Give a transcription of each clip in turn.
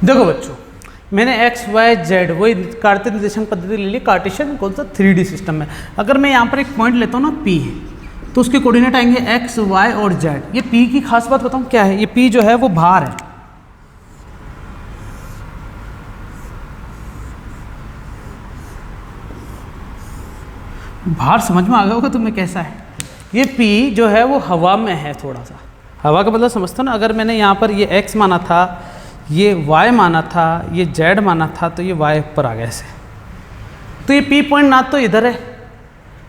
देखो बच्चों, मैंने एक्स वाई जेड वही कार्तीय निर्देशांक पद्धति ले ली, कार्टेशियन कौन सा 3D सिस्टम में। अगर मैं यहाँ पर एक पॉइंट लेता हूँ ना P, तो उसके कोऑर्डिनेट आएंगे एक्स वाई और जेड। ये P की खास बात बताऊँ क्या है, ये P जो है वो भार है। भार समझ में आ गया होगा तुम्हें कैसा है। ये P जो है वो हवा में है, थोड़ा सा हवा का मतलब समझते हो ना। अगर मैंने यहाँ पर ये x माना था, ये y माना था, ये z माना था, तो ये y ऊपर आ गया ऐसे। तो ये P पॉइंट ना तो इधर है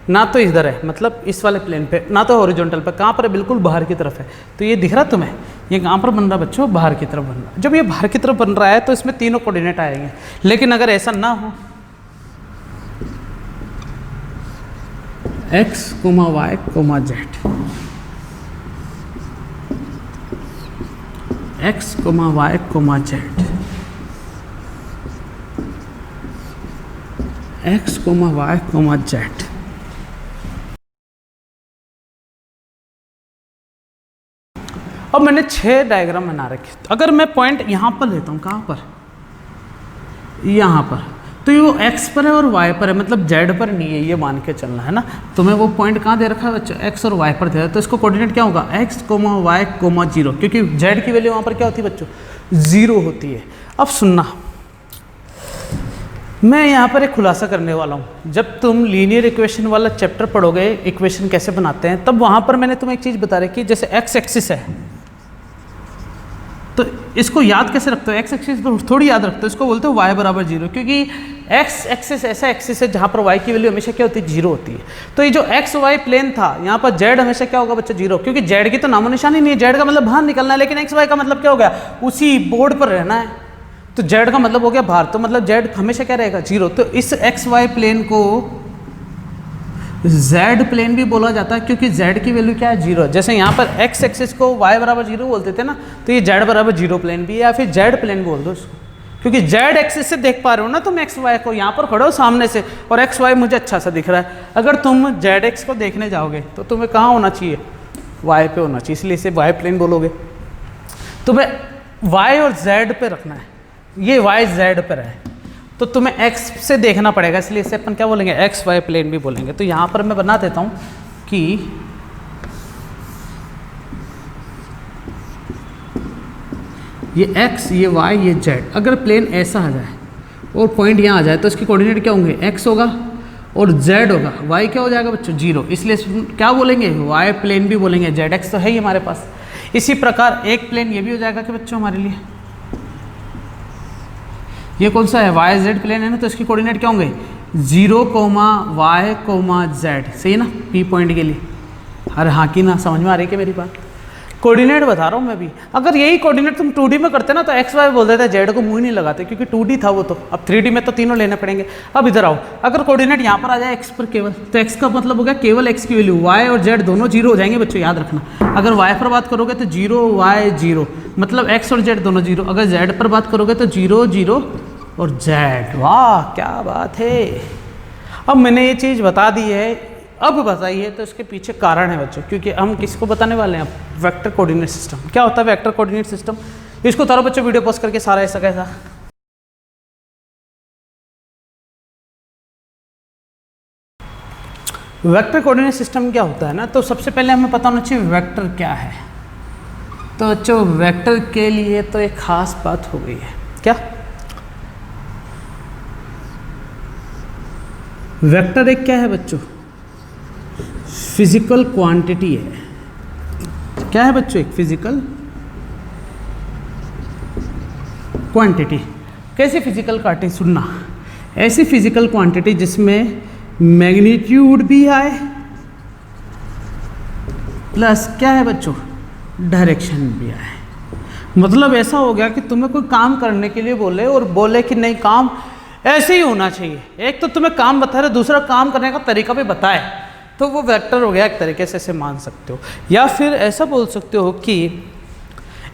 ना तो इधर है, मतलब इस वाले प्लेन पे, ना तो हॉरिजॉन्टल पे। कहाँ पर है? बिल्कुल बाहर की तरफ है। तो ये दिख रहा तुम्हें, ये कहाँ पर बन रहा है बच्चों? बाहर की तरफ बन रहा है। जब ये बाहर की तरफ बन रहा है तो इसमें तीनों कोऑर्डिनेट आएंगे। लेकिन अगर ऐसा ना हो, x, y, z, x, y, z, x, y, z। अब मैंने 6 डायग्राम बना रखे। तो अगर मैं पॉइंट यहाँ पर लेता हूँ, कहाँ पर? यहाँ पर, तो ये वो x पर है और y पर है, मतलब z पर नहीं है, ये मान के चलना है ना। तो मैं वो पॉइंट कहाँ दे रखा है बच्चों? x और y पर दे रहा है। तो इसको कोऑर्डिनेट क्या होगा? x, y, 0, क्योंकि z की वैल्यू वहाँ पर क्या होती है बच्चों? 0 होती है। अब सुनना, मैं यहाँ पर एक खुलासा करने वाला हूँ। जब तुम लीनियर इक्वेशन वाला चैप्टर पढ़ोगे, इक्वेशन कैसे बनाते हैं, तब वहाँ पर मैंने तुम्हें एक चीज़ बता रखी, जैसे x एक्सिस है तो इसको याद कैसे रखते हो? x एक्सिस तो थोड़ी याद रखते हो, इसको बोलते हो y बराबर 0, क्योंकि x एक्सिस ऐसा एक्सिस है जहाँ पर y की वैल्यू हमेशा क्या होती है? 0 होती है। तो ये जो x y प्लेन था, यहाँ पर z हमेशा क्या होगा बच्चा? 0, क्योंकि z की तो नामो निशानी नहीं है। z का मतलब बाहर निकलना है, लेकिन x y का मतलब क्या हो गया? उसी बोर्ड पर रहना है। तो z का मतलब हो गया बाहर, तो मतलब z हमेशा क्या रहेगा? 0। तो इस x y प्लेन को z प्लेन भी बोला जाता है, क्योंकि z की वैल्यू क्या है? 0। जैसे यहाँ पर x एक्सिस को y बराबर 0 बोलते थे ना, तो ये z बराबर 0 प्लेन भी है, या फिर z प्लेन बोल दो इसको, क्योंकि z एक्सिस से देख पा रहे हो ना तुम x y को। यहाँ पर खड़े हो सामने से और x y मुझे अच्छा सा दिख रहा है। अगर तुम z x को देखने जाओगे तो तुम्हें कहाँ होना चाहिए? y पे होना चाहिए, इसलिए इसे y प्लेन बोलोगे। तुम्हें y और z पे रखना है, ये y z पर है, तो तुम्हें x से देखना पड़ेगा, इसलिए इसे अपन क्या बोलेंगे? x y प्लेन भी बोलेंगे। तो यहाँ पर मैं बना देता हूँ कि ये x, ये y, ये z। अगर प्लेन ऐसा आ जाए और पॉइंट यहाँ आ जाए तो इसके कोऑर्डिनेट क्या होंगे? x होगा और z होगा। y क्या हो जाएगा बच्चों? 0। इसलिए क्या बोलेंगे? y प्लेन भी बोलेंगे। zx तो है ही हमारे पास। इसी प्रकार एक प्लेन ये भी हो जाएगा कि बच्चों हमारे लिए, ये कौन सा है? वाई जेड प्लेन है ना, तो इसके कोऑर्डिनेट क्या होंगे? 0, y, z। सही है ना? P पॉइंट के लिए। अरे हाँ कि ना, समझ में आ रही है कि मेरी बात? कोऑर्डिनेट बता रहा हूँ मैं भी। अगर यही कोऑर्डिनेट तुम 2D में करते ना तो x y बोल देते, z को मुंह ही नहीं लगाते, क्योंकि 2D था वो तो। अब 3D में तो तीनों लेने पड़ेंगे। अब इधर आओ, अगर कोऑर्डिनेट यहाँ पर आ जाए x पर केवल, तो x का मतलब हो गया केवल x की वैल्यू। y और z दोनों 0 हो जाएंगे बच्चों, याद रखना। अगर y पर बात करोगे तो 0 y 0, मतलब x और z दोनों 0। अगर z पर बात करोगे तो 0 0 और z। वाह क्या बात है! अब मैंने ये चीज़ बता दी है। अब बताइए तो इसके पीछे कारण है बच्चों, क्योंकि हम किसको बताने वाले हैं? Vector coordinate system. क्या होता है वेक्टर कोऑर्डिनेट सिस्टम? इसको उतारो बच्चों, वीडियो पॉज करके सारा ऐसा कैसा। वेक्टर कोऑर्डिनेट सिस्टम क्या होता है ना, तो सबसे पहले हमें पता होना चाहिए वेक्टर क्या है। तो बच्चों वेक्टर के लिए तो एक खास बात हो गई है। क्या? वेक्टर एक क्या है बच्चों? फिजिकल क्वांटिटी है। क्या है बच्चों? एक फिजिकल क्वांटिटी। कैसी फिजिकल क्वांटिटी? सुनना, ऐसी फिजिकल क्वांटिटी जिसमें मैग्नीट्यूड भी आए प्लस क्या है बच्चों? डायरेक्शन भी आए। मतलब ऐसा हो गया कि तुम्हें कोई काम करने के लिए बोले और बोले कि नहीं काम ऐसे ही होना चाहिए। एक तो तुम्हें काम बता रहे, दूसरा काम करने का तरीका भी बताए, तो वो वेक्टर हो गया एक तरीके से, ऐसे मान सकते हो। या फिर ऐसा बोल सकते हो कि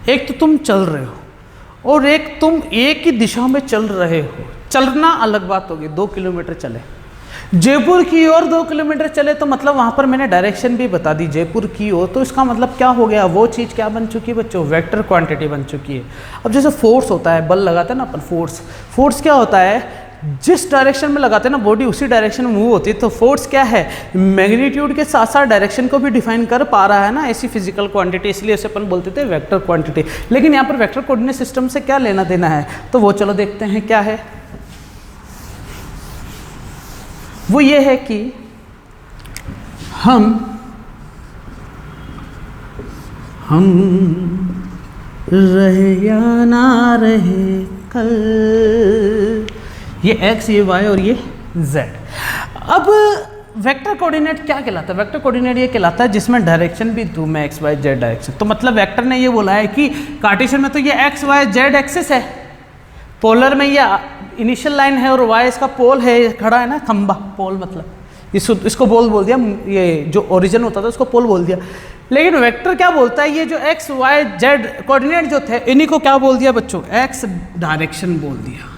एक तो तुम चल रहे हो और एक तुम एक ही दिशा में चल रहे हो। चलना अलग बात होगी, 2 किलोमीटर चले, जयपुर की ओर 2 किलोमीटर चले तो मतलब वहाँ पर मैंने डायरेक्शन भी बता दी जयपुर की ओर, तो इसका मतलब क्या हो गया, वो चीज़ क्या बन चुकी है बच्चों, वेक्टर क्वांटिटी बन चुकी है। अब जैसे फोर्स होता है, बल लगाते हैं ना अपन, फोर्स क्या होता है, जिस डायरेक्शन में लगाते हैं ना बॉडी उसी डायरेक्शन में मूव होती है। तो फोर्स क्या है, मैग्नीट्यूड के साथ साथ डायरेक्शन को भी डिफाइन कर पा रहा है ना, ऐसी फिजिकल क्वांटिटी, इसलिए उसे अपन बोलते थे वेक्टर क्वांटिटी। लेकिन यहाँ पर वेक्टर कोऑर्डिनेट सिस्टम से क्या लेना देना है, तो वो चलो देखते हैं क्या है। वो ये है कि हम रहे या ना रहे कल, ये x, ये y और ये z। अब वेक्टर कोऑर्डिनेट क्या कहलाता है, वेक्टर कोऑर्डिनेट ये कहलाता है जिसमें डायरेक्शन भी दूं मैं x y z डायरेक्शन। तो मतलब वेक्टर ने ये बोला है कि कार्टेशियन में तो ये x y z एक्सिस है, पोलर में ये इनिशियल लाइन है और y इसका पोल है, खड़ा है ना खंबा, पोल मतलब इसको बोल दिया, ये जो ओरिजिन होता था उसको पोल बोल दिया। लेकिन वेक्टर क्या बोलता है, ये जो x y z कोऑर्डिनेट जो थे इन्हीं को क्या बोल दिया बच्चों, x डायरेक्शन बोल दिया।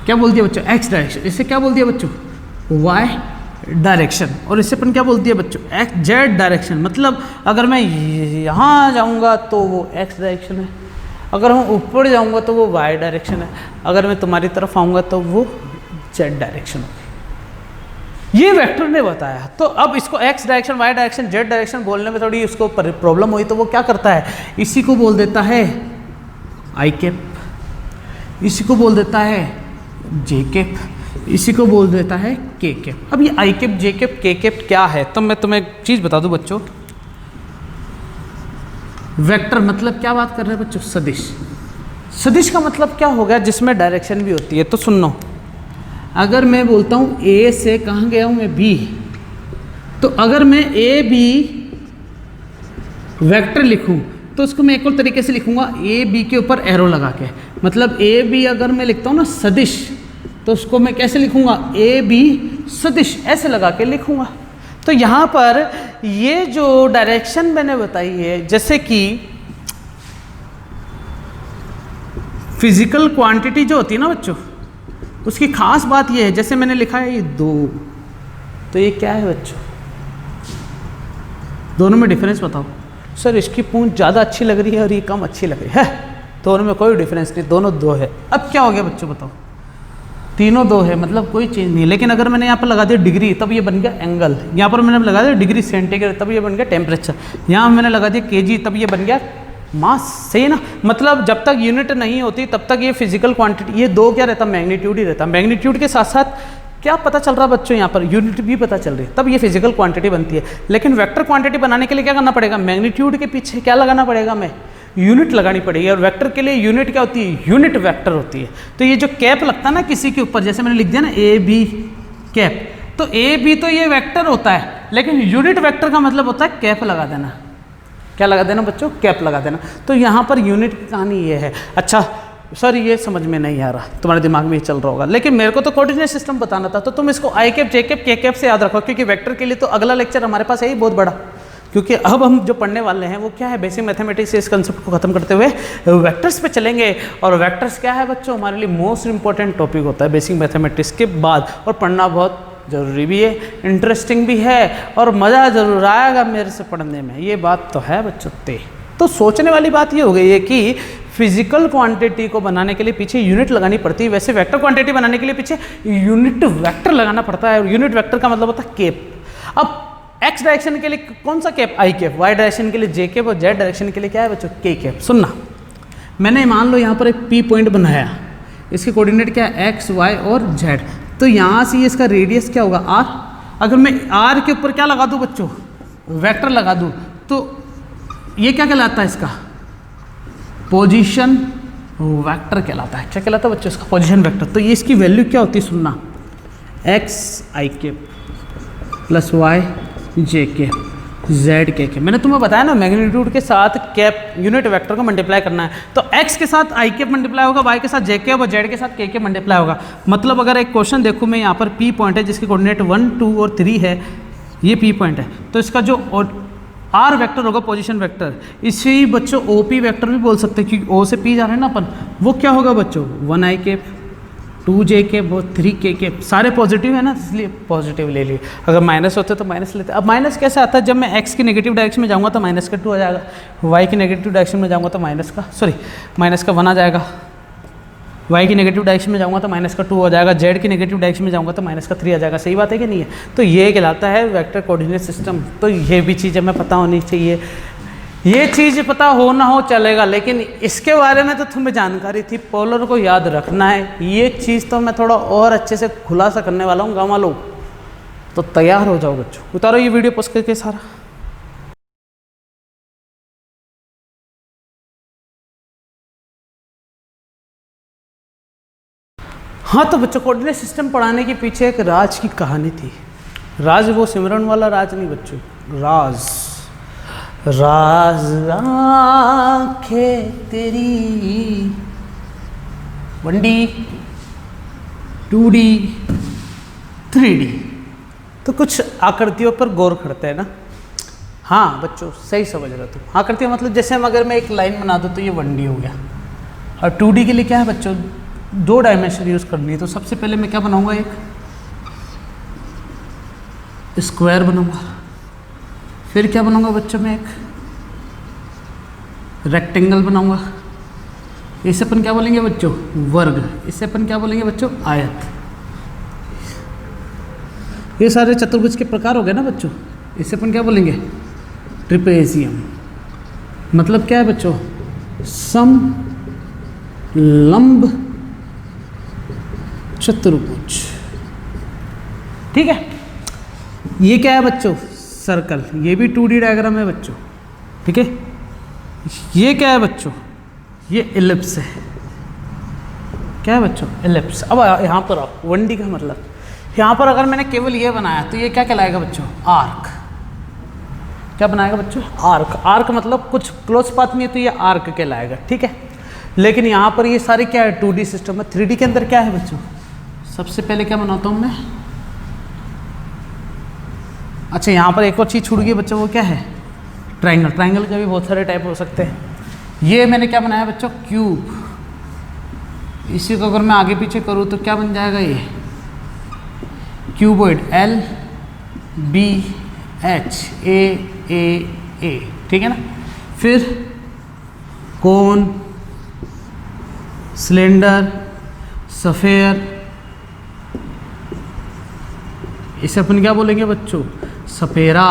क्या बोल दिया बच्चों, x डायरेक्शन। इसे क्या बोल दिया बच्चों, y डायरेक्शन। और इससे अपन क्या बोल दिया बच्चों, x z डायरेक्शन। मतलब अगर मैं यहाँ जाऊँगा तो वो x डायरेक्शन है, अगर मैं ऊपर जाऊँगा तो वो y डायरेक्शन है, अगर मैं तुम्हारी तरफ आऊँगा तो वो z डायरेक्शन होगी। ये वेक्टर ने बताया। तो अब इसको x direction, y direction, z direction बोलने में थोड़ी उसको प्रॉब्लम हुई, तो वो क्या करता है, इसी को बोल देता है i कैप, इसी को बोल देता है j कैप, इसी को बोल देता है k कैप। अब ये i cap, j cap, k cap क्या है, तो मैं तुम्हें एक चीज़ बता दूं बच्चों, वेक्टर मतलब क्या बात कर रहे हैं बच्चों, सदिश। सदिश का मतलब क्या हो गया, जिसमें डायरेक्शन भी होती है। तो सुनो, अगर मैं बोलता हूँ A से कहाँ गया हूँ मैं B, तो अगर मैं ए बी वेक्टर लिखूँ तो उसको मैं एक और तरीके से लिखूँगा, ए बी के ऊपर एरो लगा के। मतलब ए बी अगर मैं लिखता हूँ ना सदिश, तो उसको मैं कैसे लिखूँगा, ए बी सदिश, ऐसे लगा के लिखूँगा। तो यहाँ पर ये जो डायरेक्शन मैंने बताई है, जैसे कि फिजिकल क्वांटिटी जो होती है ना बच्चों, उसकी खास बात ये है, जैसे मैंने लिखा है ये 2, तो ये क्या है बच्चों, दोनों में डिफरेंस बताओ। सर इसकी पूंछ ज़्यादा अच्छी लग रही है और ये कम अच्छी लग रही है, दोनों में कोई डिफरेंस नहीं, दोनों 2 है। अब क्या हो गया बच्चों बताओ, तीनों 2 है, मतलब कोई चेंज नहीं। लेकिन अगर मैंने यहाँ पर लगा दिया डिग्री, तब ये बन गया एंगल। यहाँ पर मैंने लगा दिया डिग्री सेंटीग्रेड, तब ये बन गया टेम्परेचर। यहाँ मैंने लगा दिया केजी, तब ये बन गया मास। सही ना, मतलब जब तक यूनिट नहीं होती तब तक ये फिजिकल क्वांटिटी, ये 2 क्या रहता, मैग्नीट्यूड ही रहता। मैग्नीट्यूड के साथ साथ क्या पता चल रहा है बच्चों, यहाँ पर यूनिट भी पता चल रही है, तब ये फिजिकल क्वांटिटी बनती है। लेकिन वेक्टर क्वांटिटी बनाने के लिए क्या करना पड़ेगा, मैग्नीट्यूड के पीछे क्या लगाना पड़ेगा, मैं यूनिट लगानी पड़ेगी। और वेक्टर के लिए यूनिट क्या होती है, यूनिट वेक्टर होती है। तो ये जो कैप लगता है ना किसी के ऊपर, जैसे मैंने लिख दिया ना ए बी कैप, तो ए बी तो ये वेक्टर होता है, लेकिन यूनिट वेक्टर का मतलब होता है कैप लगा देना। क्या लगा देना बच्चों, कैप लगा देना। तो यहाँ पर यूनिट की कहानी ये है। अच्छा सर ये समझ में नहीं आ रहा, तुम्हारे दिमाग में ये चल रहा होगा, लेकिन मेरे को तो कोऑर्डिनेट सिस्टम बताना था, तो तुम इसको आई कैप, जे कैप, के कैप से याद रखो, क्योंकि वेक्टर के लिए तो अगला लेक्चर हमारे पास है ही बहुत बड़ा। क्योंकि अब हम जो पढ़ने वाले हैं वो क्या है, बेसिक मैथमेटिक्स से इस कंसेप्ट को खत्म करते हुए वेक्टर्स पे चलेंगे। और वेक्टर्स क्या है बच्चों, हमारे लिए मोस्ट इंपॉर्टेंट टॉपिक होता है बेसिक मैथमेटिक्स के बाद, और पढ़ना बहुत ज़रूरी भी है, इंटरेस्टिंग भी है, और मज़ा ज़रूर आएगा मेरे से पढ़ने में, ये बात तो है बच्चों। तो सोचने वाली बात ये हो गई है कि फिजिकल क्वांटिटी को बनाने के लिए पीछे यूनिट लगानी पड़ती है, वैसे वेक्टर क्वांटिटी बनाने के लिए पीछे यूनिट वेक्टर लगाना पड़ता है। और यूनिट वेक्टर का मतलब होता है कैप। अब एक्स डायरेक्शन के लिए कौन सा कैप, आई कैप, वाई डायरेक्शन के लिए जे कैप, और जेड डायरेक्शन के लिए क्या है बच्चों, के कैप। सुनना, मैंने मान लो यहाँ पर एक पी पॉइंट बनाया, इसके कोऑर्डिनेट क्या है, एक्स वाई और जेड। तो यहाँ से इसका रेडियस क्या होगा, आर। अगर मैं आर के ऊपर क्या लगा दूँ बच्चों, वेक्टर लगा दूँ, तो ये क्या कहलाता है, इसका पोजीशन वेक्टर कहलाता है। क्या कहलाता है बच्चों, इसका पोजीशन वेक्टर। तो ये इसकी वैल्यू क्या होती है, सुनना, एक्स आई कैप प्लस वाई जे कैप जेड के कैप। मैंने तुम्हें बताया ना, मैग्नीट्यूड के साथ कैप यूनिट वेक्टर को मल्टीप्लाई करना है। तो एक्स के साथ आई कैप मल्टीप्लाई होगा, वाई के साथ जे कैप, और जेड के साथ के कैप मल्टीप्लाई होगा। मतलब अगर एक क्वेश्चन देखूँ मैं, यहाँ पर पी पॉइंट है जिसके कोऑर्डिनेट 1, 2 और 3 है, ये पी पॉइंट है, तो इसका जो आर वेक्टर होगा पोजीशन वेक्टर, इसे ही बच्चों ओपी वेक्टर भी बोल सकते हैं, क्योंकि ओ से पी जा रहे हैं ना अपन। वो क्या होगा बच्चों, 1 आई कैप 2j के 3k के सारे पॉजिटिव है ना, इसलिए पॉजिटिव ले लिए। अगर माइनस होते तो माइनस लेते। अब माइनस कैसे आता है, जब मैं x की नेगेटिव डायरेक्शन में जाऊंगा तो माइनस का 2 आ जाएगा, y की नेगेटिव डायरेक्शन में जाऊंगा तो माइनस का 1 आ जाएगा, y की नेगेटिव डायरेक्शन में जाऊंगा तो माइनस का 2 हो जाएगा, z की नेगेटिव डायरेक्शन में जाऊंगा तो माइनस का 3 आ जाएगा। सही बात है कि नहीं है? तो ये कहलाता है वेक्टर कोऑर्डिनेट सिस्टम। तो ये भी चीज़ हमें पता होनी चाहिए। ये चीज़ पता हो ना हो चलेगा, लेकिन इसके बारे में तो तुम्हें जानकारी थी, पोलर को याद रखना है। ये चीज़ तो मैं थोड़ा और अच्छे से खुलासा करने वाला हूँ गाँव वालों, तो तैयार हो जाओ बच्चों। उतारो ये वीडियो पोस्ट करके सारा। हाँ तो बच्चों, कोऑर्डिनेट सिस्टम पढ़ाने के पीछे एक राज की कहानी थी। राज वो सिमरन वाला राज नहीं बच्चों, राज आँखें तेरी 1D 2D 3D, तो कुछ आकृतियों पर गौर करते हैं ना। हाँ बच्चों सही समझ रहे हो तुम। आकृतियाँ मतलब जैसे हम अगर मैं एक लाइन बना दूँ तो ये 1D हो गया, और 2D के लिए क्या है बच्चों, 2 डायमेंशन यूज़ करनी है। तो सबसे पहले मैं क्या बनाऊँगा, एक स्क्वायर बनाऊँगा, फिर क्या बनाऊँगा बच्चों, मैं एक रेक्टेंगल बनाऊँगा, इसे अपन क्या बोलेंगे बच्चों, वर्ग, इसे अपन क्या बोलेंगे बच्चों, आयत। ये सारे चतुर्भुज के प्रकार हो गए ना बच्चों, इसे अपन क्या बोलेंगे, ट्रिपेजियम। मतलब क्या है बच्चों, समलंब चतुर्भुज। ठीक है। ये क्या है बच्चों, सर्कल। ये भी 2D डायग्राम है बच्चों। ठीक है। ये क्या है बच्चों, ये एलिप्स है। क्या है बच्चों, एलिप्स। अब यहाँ पर आओ, 1D का मतलब, यहाँ पर अगर मैंने केवल ये बनाया तो ये क्या कहलाएगा बच्चों, आर्क। क्या बनाएगा बच्चों, आर्क। आर्क मतलब कुछ क्लोज पाथ में है तो ये आर्क कहलाएगा। ठीक है। लेकिन यहाँ पर ये सारे क्या है, 2D सिस्टम है। 3D के अंदर क्या है बच्चों, सबसे पहले क्या बनाता हूँ मैं, अच्छा यहाँ पर एक और चीज़ छूट गई बच्चों, वो क्या है, ट्रायंगल। ट्रायंगल के भी बहुत सारे टाइप हो सकते हैं। ये मैंने क्या बनाया बच्चों, क्यूब। इसी को अगर मैं आगे पीछे करूँ तो क्या बन जाएगा, ये क्यूबॉइड, LBHAAA। ठीक है ना। फिर कोन, सिलेंडर, सफेयर, इसे अपन क्या बोलेंगे बच्चों, सपेरा।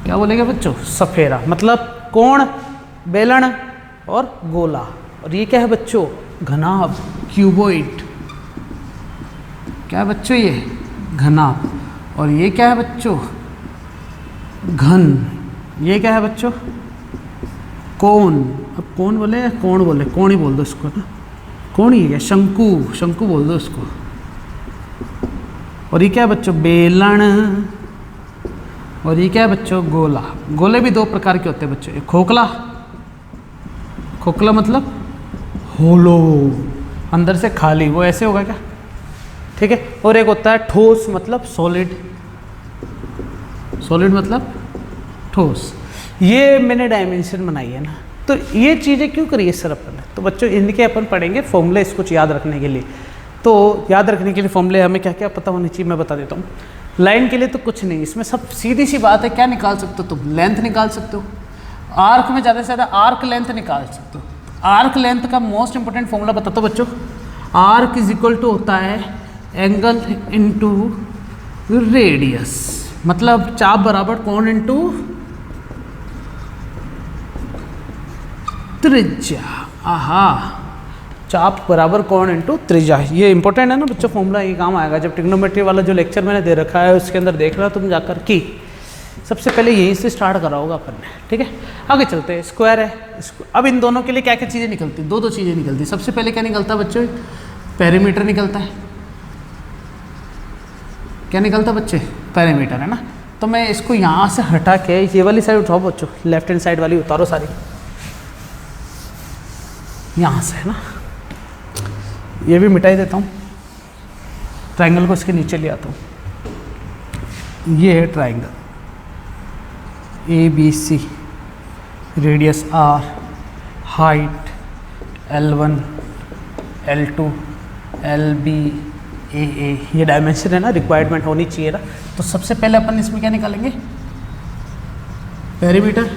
क्या बोलेंगे बच्चों, सफेरा। मतलब कोण, बेलन और गोला। और ये क्या है बच्चों, घनाभ, क्यूबॉइड। क्या है बच्चों, ये घनाभ। और ये क्या है बच्चों, घन। ये क्या है बच्चों, कोण। अब कोण बोले, कोण बोले, कोण ही बोल दो इसको ना, कोण ही है, शंकु, शंकु बोल दो इसको। और ये क्या है बच्चों, बेलन। और ये क्या है बच्चों, गोला। गोले भी 2 प्रकार के होते हैं बच्चों, एक खोखला, खोखला मतलब होलो, अंदर से खाली, वो ऐसे होगा क्या। ठीक है। और एक होता है ठोस, मतलब सॉलिड। सॉलिड मतलब ठोस। ये मैंने डायमेंशन बनाई है ना। तो ये चीज़ें क्यों करिए सर अपन ने, तो बच्चों इनके अपन पढ़ेंगे फॉर्मूले, इसको याद रखने के लिए। तो याद रखने के लिए फॉर्मूले हमें क्या क्या पता होनी चाहिए, मैं बता देता हूँ। लाइन के लिए तो कुछ नहीं, इसमें सब सीधी सी बात है। क्या निकाल सकते हो तुम, लेंथ निकाल सकते हो। आर्क में ज़्यादा से ज़्यादा आर्क लेंथ निकाल सकते हो। आर्क लेंथ का मोस्ट इंपॉर्टेंट फॉर्मूला बताता हूँ बच्चों। आर्क इज इक्वल टू होता है एंगल इंटू रेडियस। मतलब चाप बराबर कोण इंटू त्रिज्या। आहा, चाप बराबर कोण इंटू त्रिज्या। ये इंपॉर्टेंट है ना बच्चों फॉर्मूला, ये काम आएगा जब ट्रिग्नोमेट्री वाला जो लेक्चर मैंने दे रखा है उसके अंदर देख रहा तुम जाकर कि सबसे पहले यहीं से स्टार्ट करा होगा अपन ने। ठीक है। आगे चलते हैं। स्क्वायर है। अब इन दोनों के लिए क्या क्या चीज़ें निकलती, दो चीज़ें निकलती। सबसे पहले क्या निकलता है बच्चों, पेरीमीटर निकलता है। क्या निकलता है बच्चे, पेरीमीटर, है ना। तो मैं इसको यहाँ से हटा के ये वाली साइड उठाओ बच्चों, लेफ्ट हैंड साइड वाली उतारो सारी, यहाँ से, है ना। ये भी मिटाई देता हूँ, ट्रायंगल को इसके नीचे ले आता हूँ। ये है triangle ABC, radius R, height L1 L2 L B A, ये डायमेंशन है ना, रिक्वायरमेंट होनी चाहिए ना। तो सबसे पहले अपन इसमें क्या निकालेंगे, पेरीमीटर,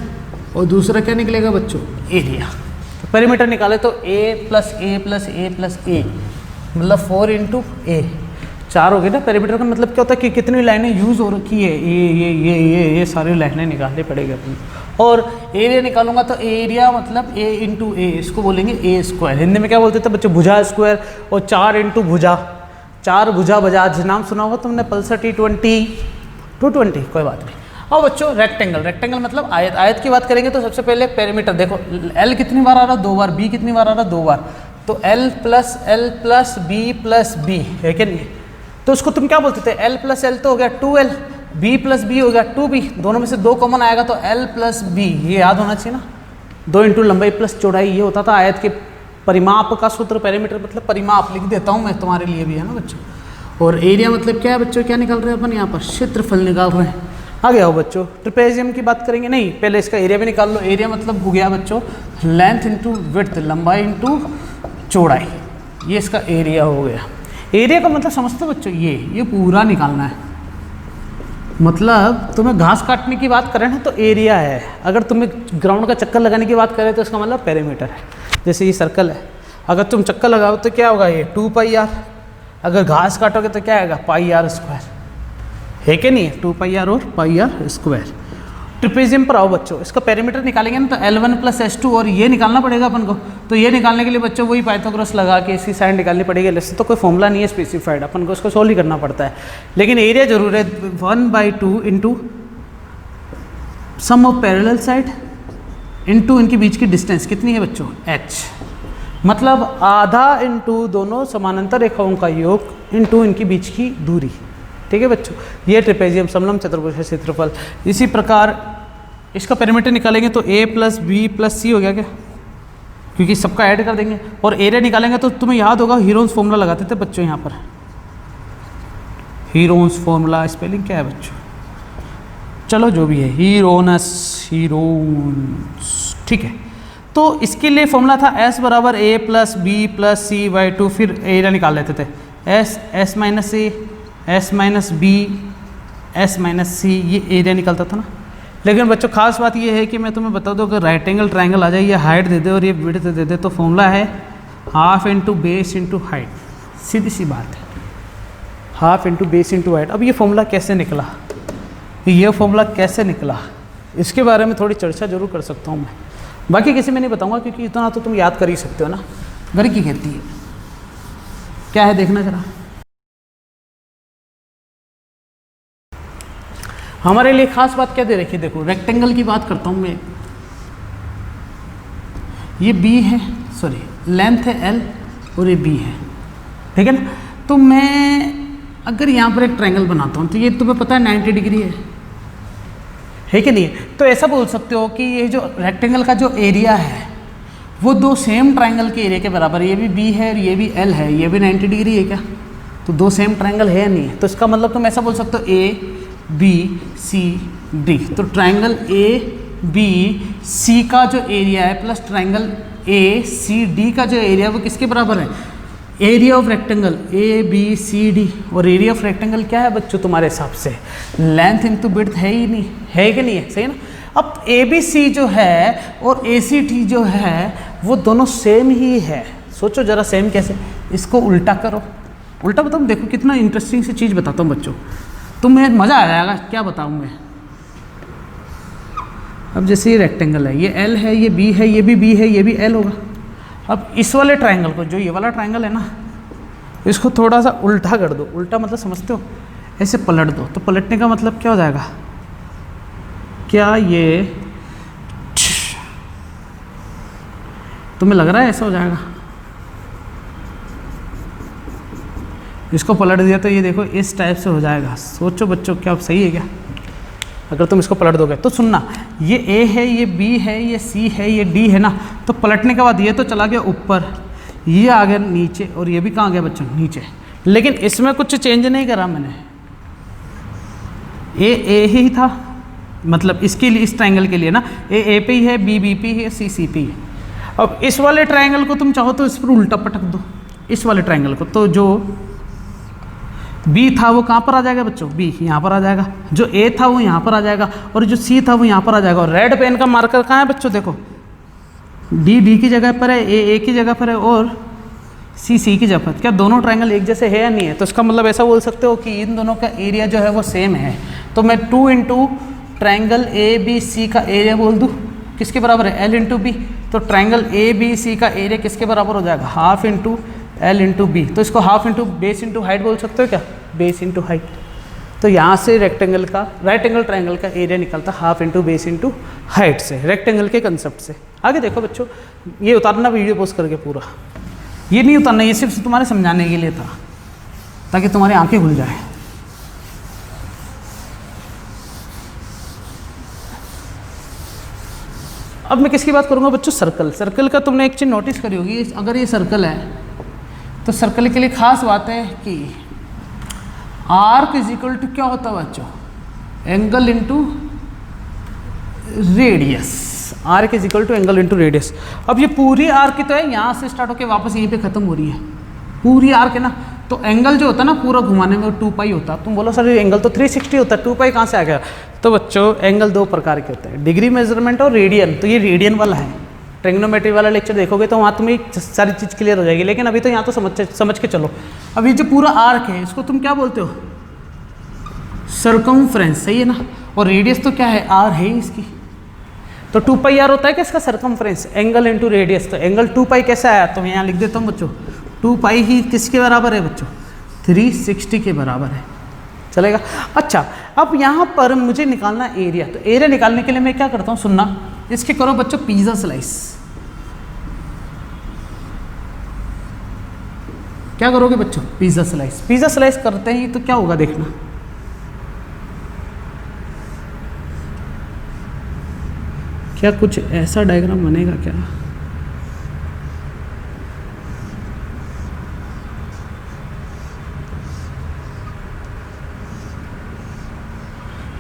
और दूसरा क्या निकलेगा बच्चों, एरिया। तो पेरीमीटर निकाले तो ए प्लस ए प्लस ए प्लस ए, मतलब 4 इंटू ए, 4 हो गए ना। पेरीमीटर का मतलब क्या होता है कि कितनी लाइनें यूज़ हो रखी है, ये सारी लाइनें निकालनी पड़ेगी अपनी। और एरिया निकालूंगा तो एरिया मतलब ए इंटू ए, इसको बोलेंगे ए स्क्वायर। हिंदी में क्या बोलते थे बच्चों, भुजा स्क्वायर। और 4 इंटू भुजा, 4 भुजा बजाज, नाम सुना होगा तुमने, पल्सर T20 220, कोई बात नहीं। और बच्चों रेक्टेंगल, रेक्टेंगल मतलब आयत। आयत की बात करेंगे तो सबसे पहले पेरीमीटर देखो, एल कितनी बार आ रहा, 2 बार, बी कितनी बार आ रहा, 2 बार, तो L plus B plus B है क्या नहीं। तो उसको तुम क्या बोलते थे, एल प्लस एल तो हो गया 2L, बी प्लस बी हो गया 2B, दोनों में से 2 कॉमन आएगा तो एल प्लस बी, ये याद होना चाहिए ना। 2 इंटू लंबाई प्लस चौड़ाई, ये होता था आयत के परिमाप का सूत्र। पेरीमीटर मतलब परिमाप, लिख देता हूँ मैं तुम्हारे लिए भी, है ना बच्चों। और एरिया मतलब क्या है बच्चों, क्या निकाल रहे हैं अपन यहाँ पर, क्षेत्रफल निकाल रहे हैं। आ गया हो बच्चों। ट्रेपेजियम की बात करेंगे, नहीं पहले इसका एरिया भी निकाल लो। एरिया मतलब हो गया बच्चों लेंथ इंटू विड्थ, लंबाई इंटू चौड़ाई, ये इसका एरिया हो गया। एरिया का मतलब समझते हो बच्चों, ये पूरा निकालना है। मतलब तुम्हें घास काटने की बात करें ना तो एरिया है, अगर तुम्हें ग्राउंड का चक्कर लगाने की बात करें तो इसका मतलब पेरीमीटर है। जैसे ये सर्कल है, अगर तुम चक्कर लगाओ तो क्या होगा, ये 2πr। अगर घास काटोगे तो क्या आएगा, πr स्क्वायर, है कि नहीं, 2πr और πr स्क्वायर। ट्रिपेजियम पर आओ बच्चों, इसका पेरीमीटर निकालेंगे ना तो L1 प्लस S2, और ये निकालना पड़ेगा अपन को। तो ये निकालने के लिए बच्चों वही पाइथागोरस लगा के इसकी साइड निकालनी पड़ेगी। इससे तो कोई फॉर्मूला नहीं है स्पेसिफाइड, अपन को उसको सोल्व ही करना पड़ता है। लेकिन एरिया जरूर है, 1/2 into sum of parallel side into इनके बीच की डिस्टेंस कितनी है बच्चों, h, मतलब आधा इंटू दोनों समानांतर रेखाओं का योग इंटू इनके बीच की दूरी। ठीक है बच्चों, ये ट्रेपेजियम समलंब चतुर्भुज है क्षेत्रफल। इसी प्रकार इसका पेरीमीटर निकालेंगे तो a प्लस बी प्लस सी हो गया क्या, क्योंकि सबका ऐड कर देंगे। और एरिया निकालेंगे तो तुम्हें याद होगा हीरोन्स फॉर्मूला लगाते थे बच्चों, यहाँ पर हीरोन्स फॉर्मूला, स्पेलिंग क्या है बच्चों, चलो जो भी है, हीरोनस, ठीक है। तो इसके लिए फॉर्मूला था S बराबर a plus B plus c by 2, फिर एरिया निकाल लेते थे, S minus a, S minus b, S minus c, ये एरिया निकलता था ना। लेकिन बच्चों खास बात ये है कि मैं तुम्हें बता दूं, अगर राइट एंगल ट्रायंगल आ जाए, ये हाइट दे दे और ये विड्थ दे दे, तो फॉर्मूला है half into base into height, सीधी सी बात है, half into base into height. अब ये फॉर्मूला कैसे निकला, ये फॉर्मूला कैसे निकला, इसके बारे में थोड़ी चर्चा जरूर कर सकता हूँ मैं, बाकी किसी में नहीं बताऊँगा, क्योंकि इतना तो तुम याद कर ही सकते हो ना। घर की खेती है, क्या है देखना जरा। हमारे लिए खास बात क्या दे रखी है, देखो रेक्टेंगल की बात करता हूँ मैं, ये b है, सॉरी लेंथ है l और ये b है, ठीक है ना। तो मैं अगर यहाँ पर एक ट्रायंगल बनाता हूँ तो ये तुम्हें पता है 90 डिग्री है कि नहीं है। तो ऐसा बोल सकते हो कि ये जो रेक्टेंगल का जो एरिया है वो 2 सेम ट्रायंगल के एरिया के बराबर है। ये भी b है और ये भी l है, ये भी 90 डिग्री है क्या, तो 2 सेम ट्रायंगल है या नहीं है। तो इसका मतलब तुम ऐसा बोल सकते हो a B C D, तो ट्रायंगल A B C का जो एरिया है plus triangle A C D का जो एरिया है वो किसके बराबर है, area of rectangle A B C D। और एरिया ऑफ रेक्टेंगल क्या है बच्चों तुम्हारे हिसाब से, लेंथ इंटू विड्थ है ही नहीं, है कि नहीं है, सही ना। अब ABC जो है और ACD जो है वो दोनों सेम ही है। सोचो जरा सेम कैसे, इसको उल्टा करो, उल्टा बताऊँ, देखो कितना इंटरेस्टिंग सी चीज़ बताता हूँ बच्चों, तुम्हें मज़ा आ जाएगा। क्या बताऊँ मैं, अब जैसे ये रेक्टेंगल है, ये L है, ये B है, ये भी B है, ये भी L होगा। अब इस वाले ट्रायंगल को, जो ये वाला ट्रायंगल है ना, इसको थोड़ा सा उल्टा कर दो। उल्टा मतलब समझते हो, ऐसे पलट दो। तो पलटने का मतलब क्या हो जाएगा, क्या ये तुम्हें लग रहा है ऐसा हो जाएगा, इसको पलट दिया तो ये देखो इस टाइप से हो जाएगा। सोचो बच्चों क्या सही है क्या, अगर तुम इसको पलट दोगे तो सुनना, ये A है, ये B है, ये C है, ये D है ना, तो पलटने के बाद ये तो चला गया ऊपर, ये आ गया नीचे, और ये भी कहाँ गया बच्चों, नीचे। लेकिन इसमें कुछ चेंज नहीं करा मैंने, A ही था, मतलब इसके लिए, इस ट्रायंगल के लिए ना, A पे ही है, B B पे ही है, C C पे ही है। अब इस वाले ट्रायंगल को तुम चाहो तो इस पर उल्टा पटक दो, इस वाले ट्रायंगल को, तो जो बी था वो कहाँ पर आ जाएगा बच्चों, बी यहाँ पर आ जाएगा, जो ए था वो यहाँ पर आ जाएगा, और जो सी था वो यहाँ पर आ जाएगा। और रेड पेन का मार्कर कहाँ है बच्चों, देखो डी डी की जगह पर है, ए की जगह पर है, और सी सी की जगह पर। क्या दोनों ट्रायंगल एक जैसे है या नहीं है? तो इसका मतलब ऐसा बोल सकते हो कि इन दोनों का एरिया जो है वो सेम है। तो मैं 2 into triangle A B C का एरिया बोल दूँ, किसके बराबर है, एल इंटू बी। तो ट्रायंगल ए बी सी का एरिया किसके बराबर हो जाएगा, half into L into B. तो इसको half into base into height बोल सकते हो क्या, बेस इंटू हाइट। तो यहाँ से रेक्टेंगल का, राइट एंगल ट्रायंगल का एरिया निकलता half into base into height से, रेक्टेंगल के कंसेप्ट से। आगे देखो बच्चों, ये उतारना वीडियो पोस्ट करके पूरा, ये नहीं उतारना, ये सिर्फ तुम्हारे समझाने के लिए था ताकि तुम्हारी आंखें खुल जाए। अब मैं किसकी बात करूंगा बच्चों, सर्कल। सर्कल का तुमने एक चीज़ नोटिस करी होगी, अगर ये सर्कल है तो सर्कल के लिए खास बात है कि आर्क इज इक्वल टू क्या होता है बच्चों, angle into radius. Arc is equal to angle into radius. अब ये पूरी आर्क की तो है, यहाँ से स्टार्ट होकर वापस यहीं पे खत्म हो रही है, पूरी आर्क है ना। तो एंगल जो होता है ना पूरा घुमाने में 2 पाई होता है। तुम बोलो सर एंगल तो 360 होता है, 2 पाई कहाँ से आ गया? तो बच्चों एंगल 2 प्रकार के होते हैं, डिग्री मेजरमेंट और रेडियन। तो ये रेडियन वाला है, ट्रिग्नोमेट्री वाला लेक्चर देखोगे तो वहाँ तुम्हें सारी चीज़ क्लियर हो जाएगी। लेकिन अभी तो यहाँ तो समझ के चलो। अब ये जो पूरा आर्क है इसको तुम क्या बोलते हो, सर्कमफ्रेंस, सही है ना। और रेडियस तो क्या है, आर है इसकी। तो 2 पाई आर होता है कि इसका सर्कमफ्रेंस, एंगल इंटू रेडियस। तो एंगल 2 पाई कैसा आया, तो मैं यहाँ लिख देता हूँ बच्चों, 2 पाई ही किसके बराबर है बच्चों, 360 के बराबर है, चलेगा। अच्छा, अब यहाँ पर मुझे निकालना एरिया। तो एरिया निकालने के लिए मैं क्या करता हूँ, सुनना, इसके करो बच्चों पिज़्ज़ा स्लाइस। क्या करोगे बच्चों, पिज़्ज़ा स्लाइस। पिज़्ज़ा स्लाइस करते ही तो क्या होगा देखना, क्या कुछ ऐसा डायग्राम बनेगा क्या,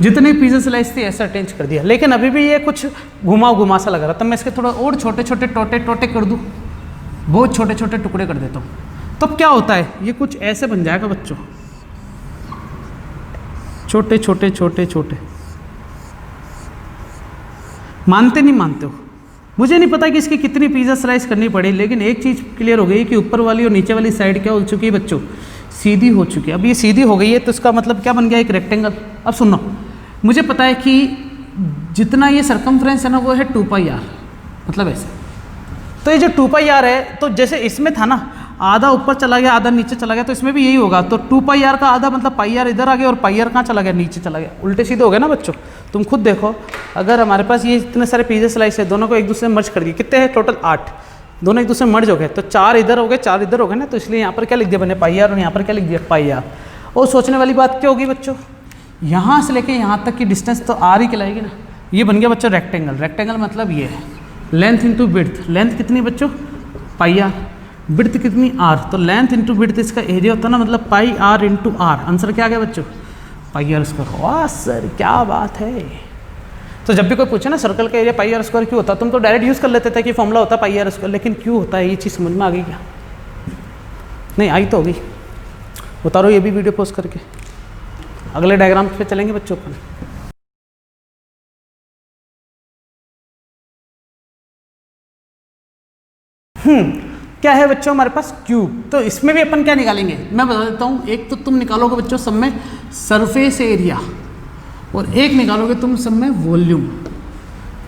जितने पिज़्ज़ा स्लाइस थी ऐसा अटेंच कर दिया। लेकिन अभी भी ये कुछ घुमा सा लग रहा था, मैं इसके थोड़ा और छोटे छोटे टोटे कर दूँ, बहुत छोटे छोटे टुकड़े कर देता हूँ। तब क्या होता है, ये कुछ ऐसे बन जाएगा बच्चों, छोटे छोटे छोटे छोटे। मानते नहीं मानते हो, मुझे नहीं पता कि इसकी कितनी पिज़्ज़ा स्लाइस करनी पड़ी, लेकिन एक चीज़ क्लियर हो गई कि ऊपर वाली और नीचे वाली साइड क्या हो चुकी है बच्चों, सीधी हो चुकी है। अब ये सीधी हो गई है तो इसका मतलब क्या बन गया, एक रेक्टेंगल। अब सुनो, मुझे पता है कि जितना ये सर्कमफ्रेंस है ना वो है 2 पाई आर, मतलब ऐसे। तो ये जो 2 पाई आर है, तो जैसे इसमें था ना आधा ऊपर चला गया आधा नीचे चला गया, तो इसमें भी यही होगा। तो 2 पाई आर का आधा मतलब पाई आर इधर आ गया और पाई आर कहाँ चला गया, नीचे चला गया। उल्टे सीधे हो गए ना बच्चों। तुम खुद देखो, अगर हमारे पास ये इतने सारे पिज़्ज़ा स्लाइस है, दोनों को एक दूसरे में मर्ज कर दिए, कितने हैं टोटल 8, दोनों एक दूसरे में मर्ज हो गए, तो 4 इधर हो गए 4 इधर हो गए ना। तो इसलिए यहाँ पर क्या लिख दिया मैंने, पाई आर, और यहाँ पर क्या लिख दिया, पाई आर। और सोचने वाली बात क्या होगी बच्चों, यहाँ से लेके यहाँ तक की डिस्टेंस तो आर ही कहलाएगी ना। ये बन गया बच्चों रेक्टेंगल। रेक्टेंगल मतलब ये है, लेंथ इंटू विड्थ। लेंथ कितनी बच्चों, पाई आर, विड्थ कितनी, आर। तो लेंथ इंटू विड्थ इसका एरिया होता है ना, मतलब pi are into are. Answer क्या आ गया बच्चों, पाई आर स्क्वायर। वाह सर क्या बात है। तो जब भी कोई पूछे ना सर्कल का एरिया पाई आर स्क्वायर क्यों होता, तुम तो डायरेक्ट यूज़ कर लेते थे कि फॉर्मूला होता है पाई आर स्क्वायर, लेकिन क्यों होता है ये चीज़ समझ में आ गई क्या, नहीं आई तो होगी। उतारो ये भी वीडियो पोस्ट करके, अगले डायग्राम पे चलेंगे बच्चों अपन। क्या है बच्चों हमारे पास, क्यूब। तो इसमें भी अपन क्या निकालेंगे मैं बता देता हूँ। एक तो तुम निकालोगे बच्चों सब में सरफेस एरिया, और एक निकालोगे तुम सब में वॉल्यूम।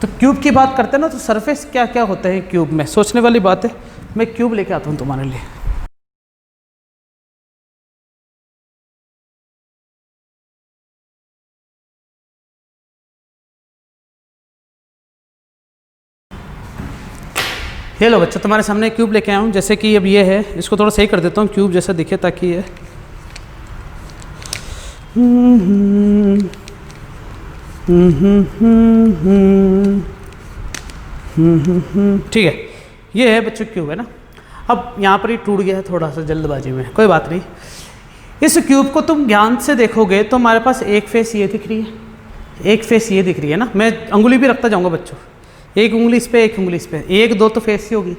तो क्यूब की बात करते हैं ना, तो सरफेस क्या क्या होता है क्यूब में, सोचने वाली बात है। मैं क्यूब लेके आता हूँ तुम्हारे लिए। ये लो बच्चों तुम्हारे सामने क्यूब लेके आया हूँ। जैसे कि अब ये है, इसको थोड़ा सही कर देता हूँ क्यूब जैसा दिखे, ताकि ये ठीक है। ये है बच्चों क्यूब है ना। अब यहाँ पर ही टूट गया है थोड़ा सा जल्दबाजी में, कोई बात नहीं। इस क्यूब को तुम ध्यान से देखोगे तो हमारे पास एक फेस ये दिख रही है, एक फेस ये दिख रही है ना। मैं अंगुली भी रखता जाऊँगा बच्चों, एक उंगली इस पर एक उंगली इस पर, 1 2 तो फेस ही होगी,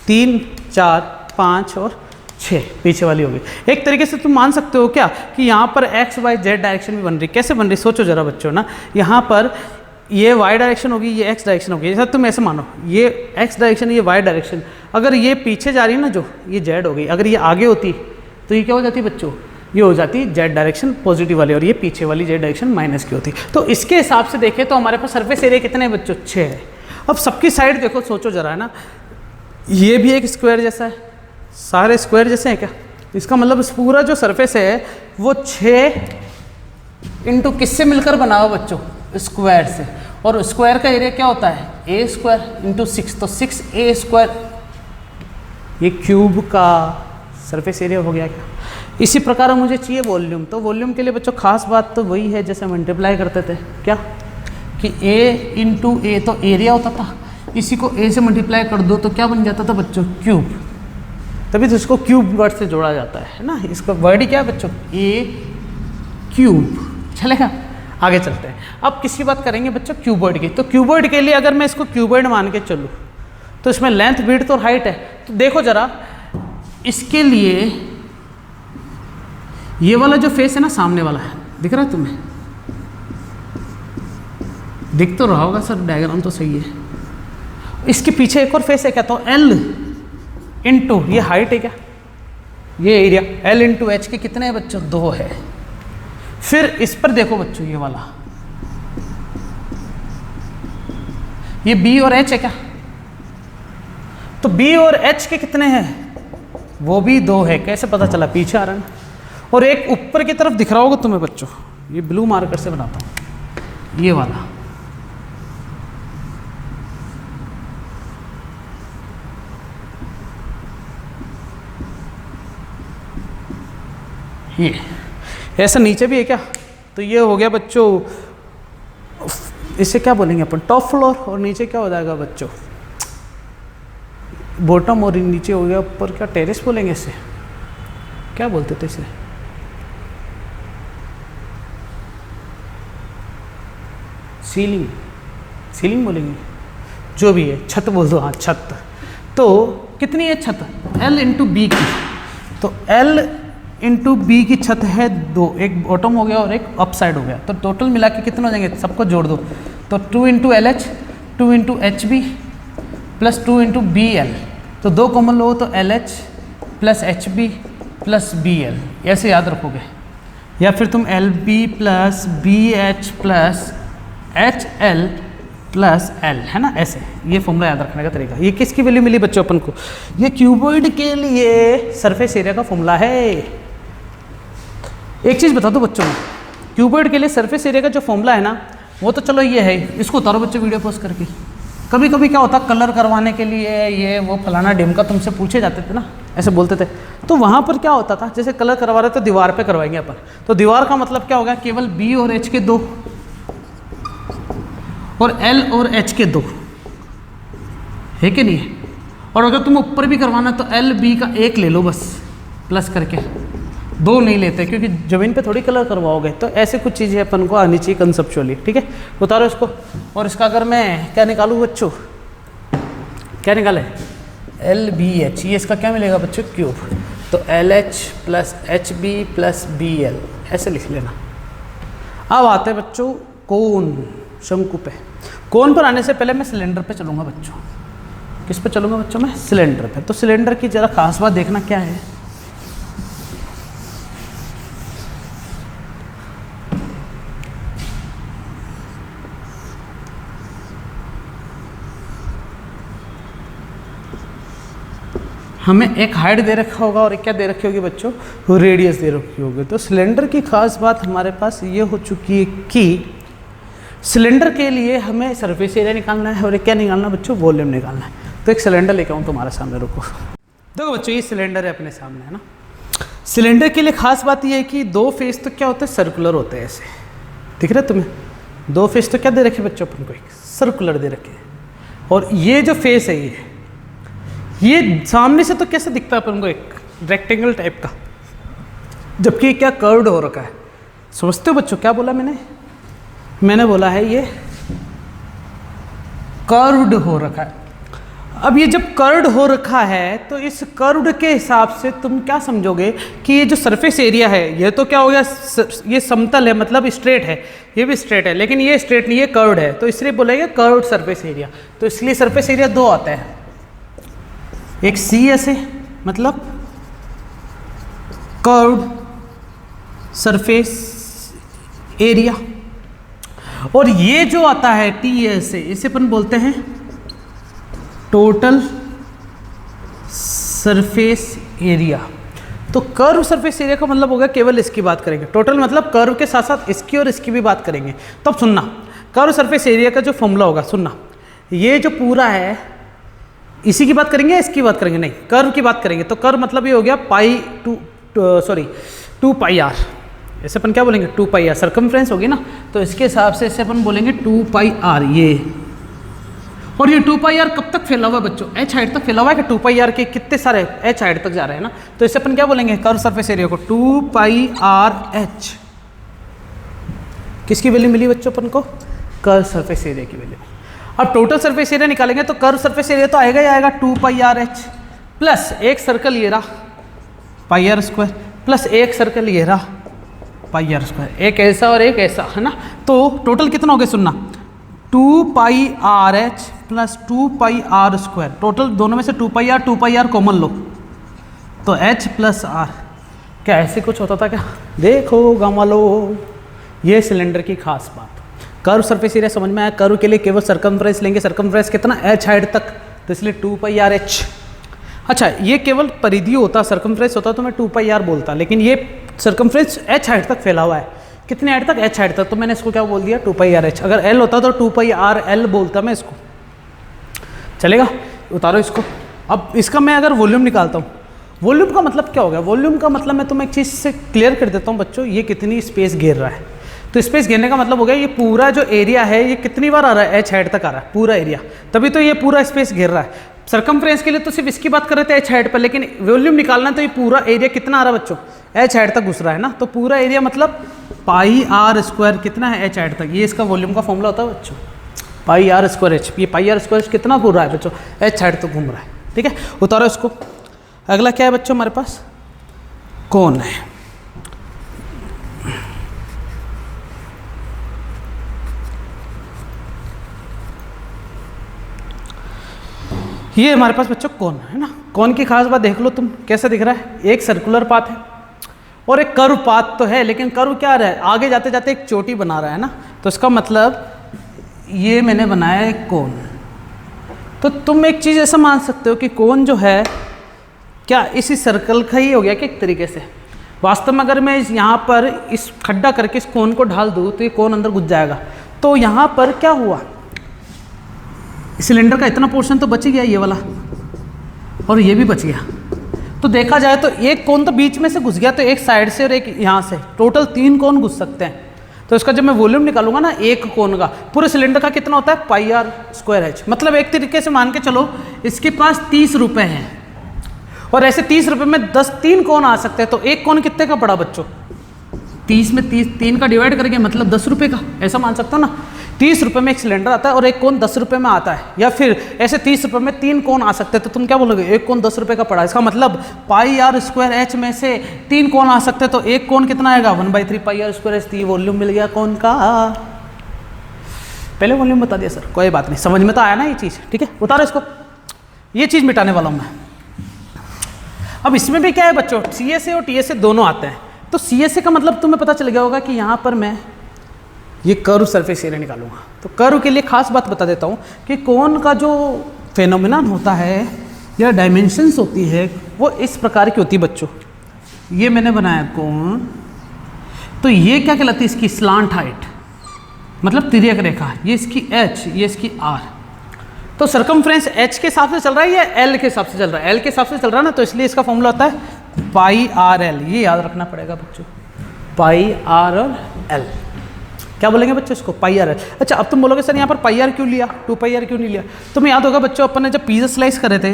3 4 5 और 6 पीछे वाली होगी। एक तरीके से तुम मान सकते हो क्या कि यहाँ पर एक्स वाई जेड डायरेक्शन भी बन रही। कैसे बन रही सोचो जरा बच्चों ना, यहाँ पर ये वाई डायरेक्शन होगी, ये एक्स डायरेक्शन होगी। जैसा तुम ऐसे मानो ये एक्स डायरेक्शन, ये वाई डायरेक्शन, अगर ये पीछे जा रही है ना जो ये जेड हो गई, अगर ये आगे होती तो ये क्या हो जाती बच्चों, ये हो जाती जेड डायरेक्शन पॉजिटिव वाली, और ये पीछे वाली जेड डायरेक्शन माइनस की होती। तो इसके हिसाब से देखें तो हमारे पास सरफेस एरिया कितने हैं बच्चों, 6 है। अब सबकी साइड देखो, सोचो जरा है ना, ये भी एक स्क्वायर जैसा है, सारे स्क्वायर जैसे हैं क्या, इसका मतलब इस पूरा जो सरफेस है वो 6 इंटू किससे मिलकर बना हुआ बच्चों, स्क्वायर से। और स्क्वायर का एरिया क्या होता है, ए स्क्वायर इंटू 6, तो 6a स्क्वायर, ये क्यूब का सरफेस एरिया हो गया क्या। इसी प्रकार मुझे चाहिए वॉल्यूम, तो वॉल्यूम के लिए बच्चों खास बात तो वही है जैसे मल्टीप्लाई करते थे क्या, कि a इंटू ए तो एरिया होता था, इसी को a से मल्टीप्लाई कर दो तो क्या बन जाता था बच्चों, क्यूब। तभी तो इसको क्यूब वर्ड से जोड़ा जाता है ना, इसका वर्ड ही क्या है बच्चों, a क्यूब। चलेगा, आगे चलते हैं। अब किसकी बात करेंगे बच्चों, क्यूबॉइड की। तो क्यूबॉइड के लिए अगर मैं इसको क्यूबॉइड मान के चलूँ तो इसमें लेंथ विड्थ और हाइट है। तो देखो जरा, इसके लिए ये वाला जो फेस है ना सामने वाला है, दिख रहा है तुम्हें, दिख तो रहा होगा सर, डायग्राम तो सही है। इसके पीछे एक और फेस है क्या, तो L इंटू ये हाइट है क्या, ये एरिया, L इंटू एच के कितने हैं बच्चों, 2 है। फिर इस पर देखो बच्चों, ये वाला ये B और H है क्या, तो B और H के कितने हैं, वो भी 2 है। कैसे पता चला, पीछे आ रहा है। और एक ऊपर की तरफ दिख रहा होगा तुम्हें बच्चों, ये ब्लू मार्कर से बनाता हूं, ये वाला, ये ऐसा नीचे भी है क्या, तो ये हो गया बच्चों, इसे क्या बोलेंगे अपन, टॉप फ्लोर। और नीचे क्या हो जाएगा बच्चों, बॉटम। और नीचे हो गया ऊपर, क्या टेरेस बोलेंगे इसे, क्या बोलते थे इसे, सीलिंग, सीलिंग बोलेंगे, जो भी है, छत बोल दो, हाँ छत। तो कितनी है छत, L इंटू बी की, तो L इंटू बी की छत है 2, एक बॉटम हो गया और एक अप साइड हो गया। तो टोटल मिला के कितने हो जाएंगे, सबको जोड़ दो, तो 2 into L H, 2 into H B plus 2 into B L, तो 2 कॉमन लो तो L H plus H B plus B L, ऐसे याद रखोगे। या फिर तुम L B plus B H plus H L plus L, है ना, ऐसे ये फॉर्मूला याद रखने का तरीका। ये किसकी वैल्यू मिली बच्चों अपन को, ये क्यूबॉइड के लिए सरफेस एरिया का फॉर्मूला है। एक चीज़ बता दो बच्चों, क्यूबॉइड के लिए सरफेस एरिया का जो फॉर्मूला है ना, वो तो चलो ये है, इसको उतारो बच्चों वीडियो पॉज करके। कभी कभी क्या होता, कलर करवाने के लिए ये वो फलाना ढिमका तुमसे पूछे जाते थे ना, ऐसे बोलते थे, तो वहाँ पर क्या होता था, जैसे कलर करवा रहे तो दीवार पे करवाएंगे अपन, तो दीवार का मतलब क्या होगा, केवल बी और एच के 2 और एल और एच के 2, है कि नहीं है। और अगर तुम ऊपर भी करवाना तो एल बी का 1 ले लो बस, प्लस करके, 2 नहीं लेते क्योंकि ज़मीन पे थोड़ी कलर करवाओगे। तो ऐसे कुछ चीज़ें अपन को आनी चाहिए कंसेप्चुअली, ठीक है। उतारो इसको, और इसका अगर मैं क्या निकालूँ बच्चों, क्या निकाले, एल बी एच, ये इसका क्या मिलेगा बच्चों, क्यूब, तो L H plus H B plus B L, ऐसे लिख लेना। अब आते हैं बच्चों कोन, शंकु पे। कोन पर आने से पहले मैं सिलेंडर पे चलूँगा बच्चों। किस पे चलूँगा बच्चों, मैं सिलेंडर पे। तो सिलेंडर की ज़रा खास बात देखना क्या है, हमें एक हाइट दे रखा होगा और एक क्या दे रखी होगी बच्चों, रेडियस दे रखी होगी। तो सिलेंडर की खास बात हमारे पास ये हो चुकी है कि सिलेंडर के लिए हमें सरफेस एरिया निकालना है और एक क्या निकालना है बच्चों, वॉल्यूम निकालना है। तो एक सिलेंडर लेके आऊँ तुम्हारे सामने, रुको। देखो बच्चों ये सिलेंडर है अपने सामने, है ना। सिलेंडर के लिए खास बात ये है कि 2 फेस तो क्या होते हैं, सर्कुलर होते हैं, ऐसे दिख रहा है तुम्हें। 2 फेस तो क्या दे रखे बच्चों अपन को, एक सर्कुलर दे रखे। और ये जो फेस है ये सामने से तो कैसे दिखता है अपन को, एक रेक्टेंगल टाइप का, जबकि क्या कर्व्ड हो रखा है। समझते हो बच्चों क्या बोला मैंने बोला है ये कर्व्ड हो रखा है। अब ये जब कर्व्ड हो रखा है तो इस कर्व्ड के हिसाब से तुम क्या समझोगे कि ये जो सरफेस एरिया है ये तो क्या हो गया, ये समतल है मतलब स्ट्रेट है, ये भी स्ट्रेट है, लेकिन ये स्ट्रेट नहीं, ये कर्व्ड है, तो इसलिए बोलेंगे कर्व्ड सरफेस एरिया। तो इसलिए सरफेस एरिया दो आता है, एक सी ऐसे मतलब कर्व्ड सरफेस एरिया, और ये जो आता है टी ऐसे, इसे अपन बोलते हैं टोटल सरफेस एरिया। तो कर्व सरफेस एरिया का मतलब होगा केवल इसकी बात करेंगे, टोटल मतलब कर्व के साथ साथ इसकी और इसकी भी बात करेंगे। तो अब सुनना, कर्व सरफेस एरिया का जो फॉर्मूला होगा, सुनना, ये जो पूरा है इसी की बात करेंगे, इसकी बात करेंगे, नहीं कर्व की बात करेंगे। तो कर्व मतलब ये हो गया पाई टू पाई आर, ऐसे अपन क्या बोलेंगे 2 पाई आर, सर्कमफ्रेंस होगी ना, तो इसके हिसाब से इसे अपन बोलेंगे 2 पाई आर ये। और ये 2 पाई आर कब तक फैला हुआ है बच्चों, एच हाइट तक फैला हुआ है कि 2 पाई आर के कितने सारे एच हाइट तक जा रहे हैं ना, तो इसे अपन क्या बोलेंगे कर्व सरफेस एरिया को 2 पाई आर एच। किसकी वैल्यू मिली बच्चों अपन को, कर्व सरफेस एरिया की वैल्यू। अब टोटल सरफेस एरिया निकालेंगे तो कर्व सरफेस एरिया तो आएगा ही आएगा 2 पाई आर एच प्लस एक सर्कल ये रहा पाई आर स्क्वायर प्लस एक सर्कल ये रहा पाई आर स्क्वायर, एक ऐसा और एक ऐसा, है ना। तो टोटल कितना हो गया सुनना, 2 pi r h plus 2 pi r square, total दोनों में से 2 पाई आर कॉमन लो तो एच प्लस आर। क्या ऐसे कुछ होता था क्या, देखो गामा लो, ये सिलेंडर की खास बात। कर्व सरफेस एरिया समझ में आया, कर्व के लिए केवल सर्कमफ्रेंस लेंगे, सर्कमफ्रेंस कितना एच हाइट तक, तो इसलिए 2 पाई आर एच। अच्छा ये केवल परिधि होता, सर्कमफ्रेंस होता तो मैं 2 पाई आर बोलता, लेकिन ये सर्कमफ्रेंस एच हाइट तक फैला हुआ है, कितने हाइट तक, एच हाइट तक, तो मैंने इसको क्या बोल दिया 2 पाई आर एच। अगर एल होता तो 2 पाई आर एल बोलता मैं इसको, चलेगा। उतारो इसको। अब इसका मैं अगर वॉल्यूम निकालता हूँ, वॉल्यूम का मतलब क्या हो गया, वॉल्यूम का मतलब मैं तुम्हें एक चीज़ से क्लियर कर देता हूँ बच्चों, ये कितनी स्पेस घेर रहा है। तो स्पेस घेरने का मतलब हो गया ये पूरा जो एरिया है ये कितनी बार आ रहा है, एच हाइट तक आ रहा है पूरा एरिया, तभी तो ये पूरा स्पेस घेर रहा है। सर्कमफ्रेंस के लिए तो सिर्फ इसकी बात कर रहे थे एच हाइट पर, लेकिन वॉल्यूम निकालना तो ये पूरा एरिया कितना आ रहा है बच्चों, एच हाइट तक घुस रहा है ना, तो पूरा एरिया मतलब पाई आर स्क्वायर कितना है, एच हाइट तक, ये इसका वॉल्यूम का फॉर्मूला होता है बच्चों, पाई आर स्क्वायर एच। ये पाई आर स्क्वायर कितना घूम रहा है बच्चों, एच हाइट तक घूम रहा है, ठीक है। उतारो इसको। अगला क्या है बच्चों हमारे पास, कोण है। ये हमारे पास बच्चों कोण है ना। कोण की खास बात देख लो तुम, कैसे दिख रहा है, एक सर्कुलर पाथ है और एक कर्व पाथ तो है, लेकिन कर्व क्या रहा है, आगे जाते जाते एक चोटी बना रहा है ना, तो इसका मतलब ये मैंने बनाया एक कोण। तो तुम एक चीज़ ऐसा मान सकते हो कि कोण जो है क्या इसी सर्कल का ही हो गया कि एक तरीके से। वास्तव में अगर मैं यहाँ पर इस खड्डा करके इस कोण को ढाल दूँ तो ये कोण अंदर घुस जाएगा। तो यहाँ पर क्या हुआ, सिलेंडर का इतना पोर्शन तो बच ही गया ये वाला, और ये भी बच गया। तो देखा जाए तो एक कोण तो बीच में से घुस गया, तो एक साइड से और एक यहाँ से, टोटल 3 कोण घुस सकते हैं। तो इसका जब मैं वॉल्यूम निकालूंगा ना एक कोण का, पूरे सिलेंडर का कितना होता है पाई आर स्क्वायर एच। मतलब एक तरीके से मान के चलो इसके पास 30 रुपये हैं, और ऐसे 30 रुपये में 3 कोण आ सकते हैं। तो एक कोण कितने का पड़ा बच्चों, 30 में 3 का डिवाइड करेंगे मतलब 10 रुपये का, ऐसा मान सकते हो ना। 30 रुपये में एक सिलेंडर आता है और एक कोण 10 रुपये में आता है, या फिर ऐसे 30 रुपये में 3 कोण आ सकते हैं। तो तुम क्या बोलोगे, एक कोण 10 रुपये का पड़ा, इसका मतलब पाई आर स्क्वायर एच में से 3 कोण आ सकते हैं। तो एक कोण कितना आएगा 1/3 पाई आर स्क्वायर एच। वॉल्यूम मिल गया कोण का। पहले वॉल्यूम बता दिया सर, कोई बात नहीं, समझ में तो आया ना ये चीज़, ठीक है। उतारो इसको, ये चीज़ मिटाने वाला हूँ मैं। अब इसमें भी क्या है बच्चों, सी एस ए और टी एस ए दोनों आते हैं। तो सी एस ए का मतलब तुम्हें पता चल गया होगा कि यहाँ पर मैं ये कर्व सरफेस एरिया निकालूंगा। तो कर्व के लिए खास बात बता देता हूँ कि कोण का जो फेनोमेनन होता है या डायमेंशंस होती है वो इस प्रकार की होती है बच्चों। ये मैंने बनाया कोण, तो ये क्या कहलाती है, इसकी स्लांट हाइट मतलब तिर्यक रेखा, ये इसकी एच, ये इसकी आर। तो सर्कमफ्रेंस एच के हिसाब से चल रहा है या एल के हिसाब से चल रहा है, एल के हिसाब से चल रहा है ना, तो इसलिए इसका फॉर्मूला होता है पाई आर एल। ये याद रखना पड़ेगा बच्चों, पाई आर और एल। क्या बोलेंगे बच्चों इसको, पाई आर एल। अच्छा अब तुम बोलोगे सर यहाँ पर पाई आर क्यों लिया, 2 पाई आर क्यों नहीं लिया। तुम्हें याद होगा बच्चों अपन ने जब पिज़्ज़ा स्लाइस करे थे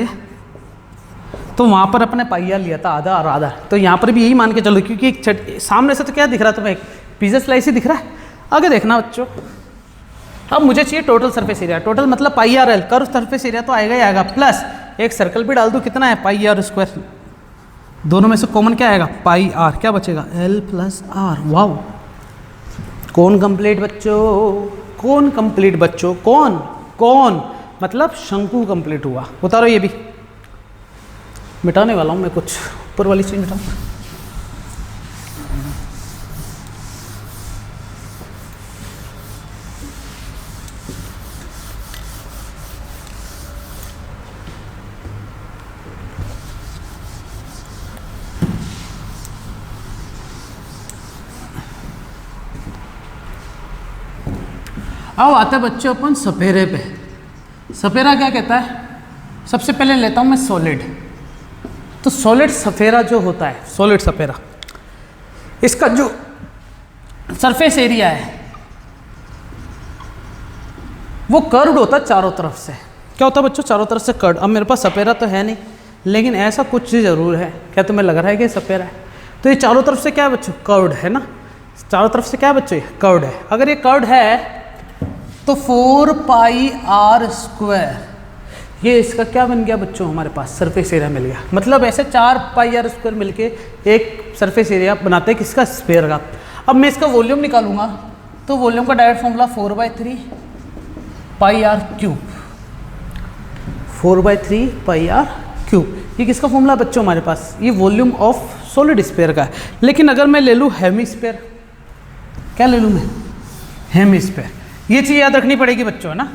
तो वहाँ पर अपने पाई आर लिया था, आधा और आधा। तो यहाँ पर भी यही मान के चलो, क्योंकि एक सामने से तो क्या दिख रहा है तुम्हें, एक पिज़्ज़ा स्लाइस ही दिख रहा है। आगे देखना बच्चों, अब मुझे चाहिए टोटल सरफेस एरिया, टोटल मतलब pi r l, curve surface area तो आएगा ही आएगा, प्लस एक सर्कल भी डाल दूँ, कितना है पाई आर स्क्वायर, दोनों में से कॉमन क्या आएगा पाई आर, क्या बचेगा एल प्लस आर। वाओ, कौन कंप्लीट बच्चों, कौन कंप्लीट बच्चों, कौन कौन मतलब शंकु कंप्लीट हुआ। उतारो ये भी, मिटाने वाला हूँ मैं कुछ, ऊपर वाली चीज मिटाऊँ। आओ आते बच्चों अपन सपेरे पे। सपेरा क्या कहता है, सबसे पहले लेता हूँ मैं सॉलिड। तो सॉलिड सफेरा जो होता है, सॉलिड सफेरा, इसका जो सरफेस एरिया है वो कर्व्ड होता है चारों तरफ से। क्या होता है बच्चों, चारों तरफ से कर्व्ड। अब मेरे पास सपेरा तो है नहीं, लेकिन ऐसा कुछ जरूर है। क्या तुम्हें लग रहा है कि सपेरा है? तो ये चारों तरफ से क्या है बच्चों, कर्व्ड है ना, चारों तरफ से क्या है बच्चों, कर्व्ड है। अगर ये कर्व्ड है तो 4 पाई आर स्क्वायर, ये इसका क्या बन गया बच्चों, हमारे पास सरफेस एरिया मिल गया। मतलब ऐसे 4 पाई आर स्क्वायर मिलके एक सरफेस एरिया बनाते हैं किसका, स्फीयर का। अब मैं इसका वॉल्यूम निकालूंगा तो वॉल्यूम का direct formula 4/3 pi R cube, 4/3 pi R cube. ये किसका फॉर्मूला बच्चों हमारे पास, ये वॉल्यूम ऑफ सॉलिड स्फीयर का है। लेकिन अगर मैं ले लूँ हेमिस्फीयर, क्या ले लूँ मैं, हेमिस्फीयर, ये चीज़ याद रखनी पड़ेगी बच्चों, है ना।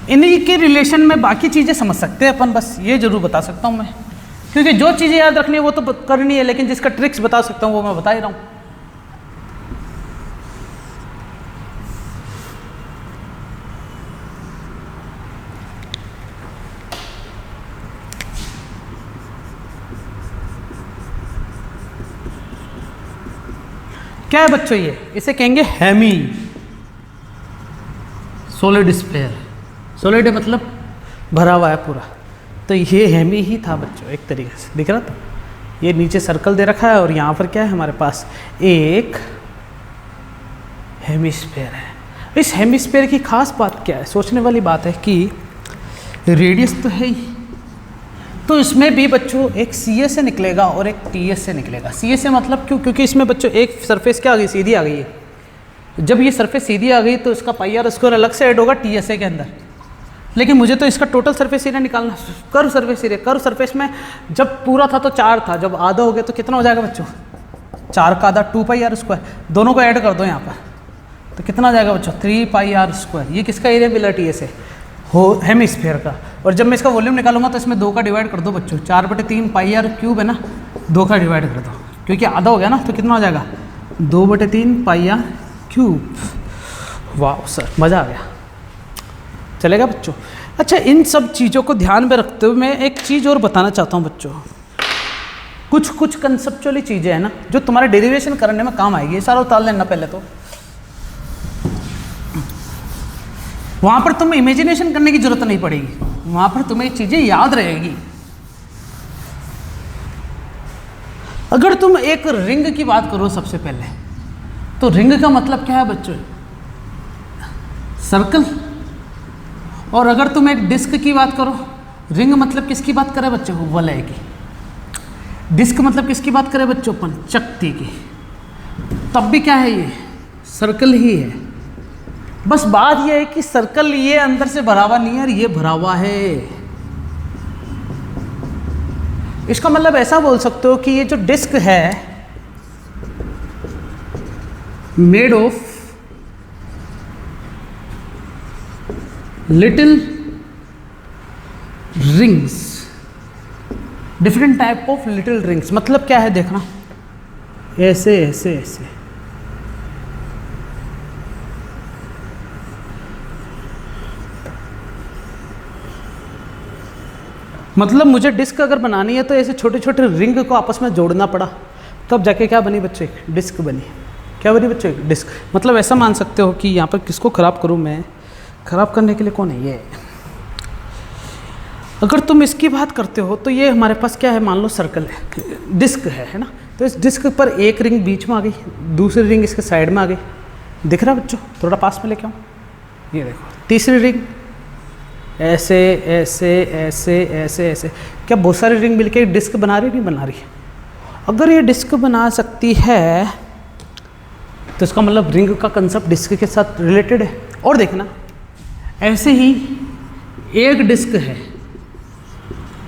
इन्हीं के रिलेशन में बाकी चीज़ें समझ सकते हैं अपन, बस ये जरूर बता सकता हूँ मैं, क्योंकि जो चीज़ें याद रखनी है वो तो करनी है, लेकिन जिसका ट्रिक्स बता सकता हूँ वो मैं बता ही रहा हूँ। क्या है बच्चों ये, इसे कहेंगे हेमी सॉलिड स्फीयर। सॉलिड मतलब भरा हुआ है पूरा, तो ये हेमी ही था बच्चों एक तरीके से, दिख रहा था। ये नीचे सर्कल दे रखा है और यहाँ पर क्या है हमारे पास, एक हेमिस्फीयर है। इस हेमिस्फीयर की खास बात क्या है, सोचने वाली बात है कि रेडियस तो है ही, तो इसमें भी बच्चों एक सी एस से निकलेगा और एक टी एस से निकलेगा। सी एस से मतलब क्यों, क्योंकि इसमें बच्चों एक सरफेस क्या आ गई, सीधी आ गई है। जब ये सरफेस सीधी आ गई तो इसका पाई आर स्क्वायर अलग से ऐड होगा टी एस ए के अंदर। लेकिन मुझे तो इसका टोटल सरफेस एरिया निकालना, curve surface area. Curve surface में जब पूरा था तो 4 था, जब आधा हो गया तो कितना हो जाएगा बच्चों, 4 का आधा 2 पाई आर स्क्वायर, दोनों को ऐड कर दो यहाँ पर, तो कितना हो जाएगा बच्चों 3 पाई आर स्क्वायर। ये किसका एरिया मिला, टी एस ए हो हेमिस्फीयर का। और जब मैं इसका वॉल्यूम निकालूंगा तो इसमें 2 का डिवाइड कर दो बच्चों, 4/3 पाई आर क्यूब है ना, 2 का डिवाइड कर दो, क्योंकि आधा हो गया ना, तो कितना हो जाएगा 2/3 पाई आर क्यूब। वाह सर, मज़ा आ गया, चलेगा बच्चों। अच्छा, इन सब चीज़ों को ध्यान में रखते हुए मैं एक चीज़ और बताना चाहता हूँ बच्चों। कुछ कंसेप्चुअली चीज़ें हैं ना जो तुम्हारे डेरिवेशन करने में काम आएगी, ये सारा उतार लेना पहले तो। वहाँ पर तुम्हें इमेजिनेशन करने की जरूरत नहीं पड़ेगी, वहाँ पर तुम्हें चीज़ें याद रहेगी। अगर तुम एक रिंग की बात करो सबसे पहले, तो रिंग का मतलब क्या है बच्चों, सर्कल। और अगर तुम एक डिस्क की बात करो, रिंग मतलब किसकी बात करें बच्चों, वलय की। डिस्क मतलब किसकी बात करें बच्चों, अपन चकती की। तब भी क्या है, ये सर्कल ही है। बस बात यह है कि सर्कल ये अंदर से भरा हुआ नहीं है और ये भरा हुआ है। इसका मतलब ऐसा बोल सकते हो कि ये जो डिस्क है made of little rings, different type of little rings. मतलब क्या है देखना, ऐसे ऐसे ऐसे, मतलब मुझे डिस्क अगर बनानी है तो ऐसे छोटे छोटे रिंग को आपस में जोड़ना पड़ा, तब जाके क्या बनी बच्चों, एक डिस्क बनी। क्या बनी बच्चों, एक डिस्क। मतलब ऐसा मान सकते हो कि यहाँ पर किसको खराब करूँ मैं, खराब करने के लिए कौन है ये। अगर तुम इसकी बात करते हो तो ये हमारे पास क्या है, मान लो सर्कल है, डिस्क है ना। तो इस डिस्क पर एक रिंग बीच में आ गई, दूसरी रिंग इसके साइड में आ गई, दिख रहा है बच्चों, थोड़ा पास में लेके आऊँ। ये देखो तीसरी रिंग, ऐसे ऐसे ऐसे ऐसे ऐसे, क्या बहुत सारी रिंग मिलके एक डिस्क बना रही, नहीं बना रही? अगर ये डिस्क बना सकती है तो इसका मतलब रिंग का कंसेप्ट डिस्क के साथ रिलेटेड है। और देखना ऐसे ही एक डिस्क है,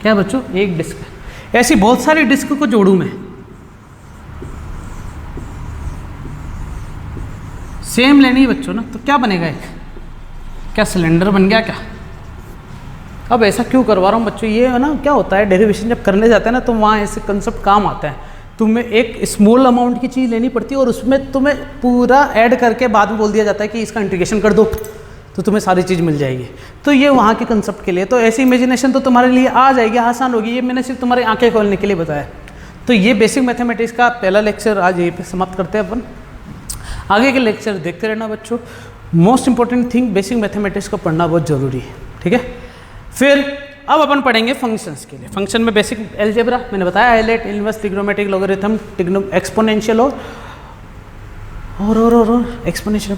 क्या बच्चों, एक डिस्क है, ऐसी बहुत सारी डिस्क को जोड़ूं मैं, सेम लेनी है बच्चों ना, तो क्या बनेगा, एक क्या सिलेंडर बन गया क्या? अब ऐसा क्यों करवा रहा हूँ बच्चों, ये है ना, क्या होता है डेरिवेशन जब करने जाते हैं ना तो वहाँ ऐसे कंसेप्ट काम आता है। तुम्हें एक स्मॉल अमाउंट की चीज़ लेनी पड़ती है और उसमें तुम्हें पूरा ऐड करके बाद में बोल दिया जाता है कि इसका इंटीग्रेशन कर दो तो तुम्हें सारी चीज़ मिल जाएगी। तो ये वहाँ के कंसेप्ट के लिए, तो ऐसी इमेजिनेशन तो तुम्हारे लिए आ जाएगी, आसान होगी। ये मैंने सिर्फ तुम्हारी आंखें खोलने के लिए बताया। तो ये बेसिक मैथमेटिक्स का पहला लेक्चर आज यहीं पे समाप्त करते हैं अपन। आगे के लेक्चर देखते रहना बच्चों। Most important thing, basic mathematics को पढ़ना बहुत ज़रूरी है, ठीक है। फिर अब अपन पढ़ेंगे फंक्शंस के लिए। फंक्शन में बेसिक अलजेब्रा मैंने बताया, highlight, inverse, trigonometric, logarithm, exponential और एक्सपोनेंशियल,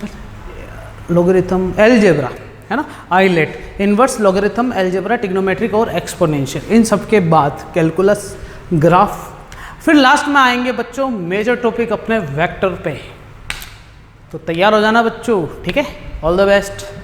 लॉगरिथम, अलजेब्रा, है ना, highlight, inverse, logarithm, algebra, trigonometric और एक्सपोनेंशियल। इन सब के बाद कैलकुलस, ग्राफ, फिर लास्ट में आएंगे बच्चों मेजर टॉपिक अपने वेक्टर पे। तो तैयार हो जाना बच्चों, ठीक है। All the best.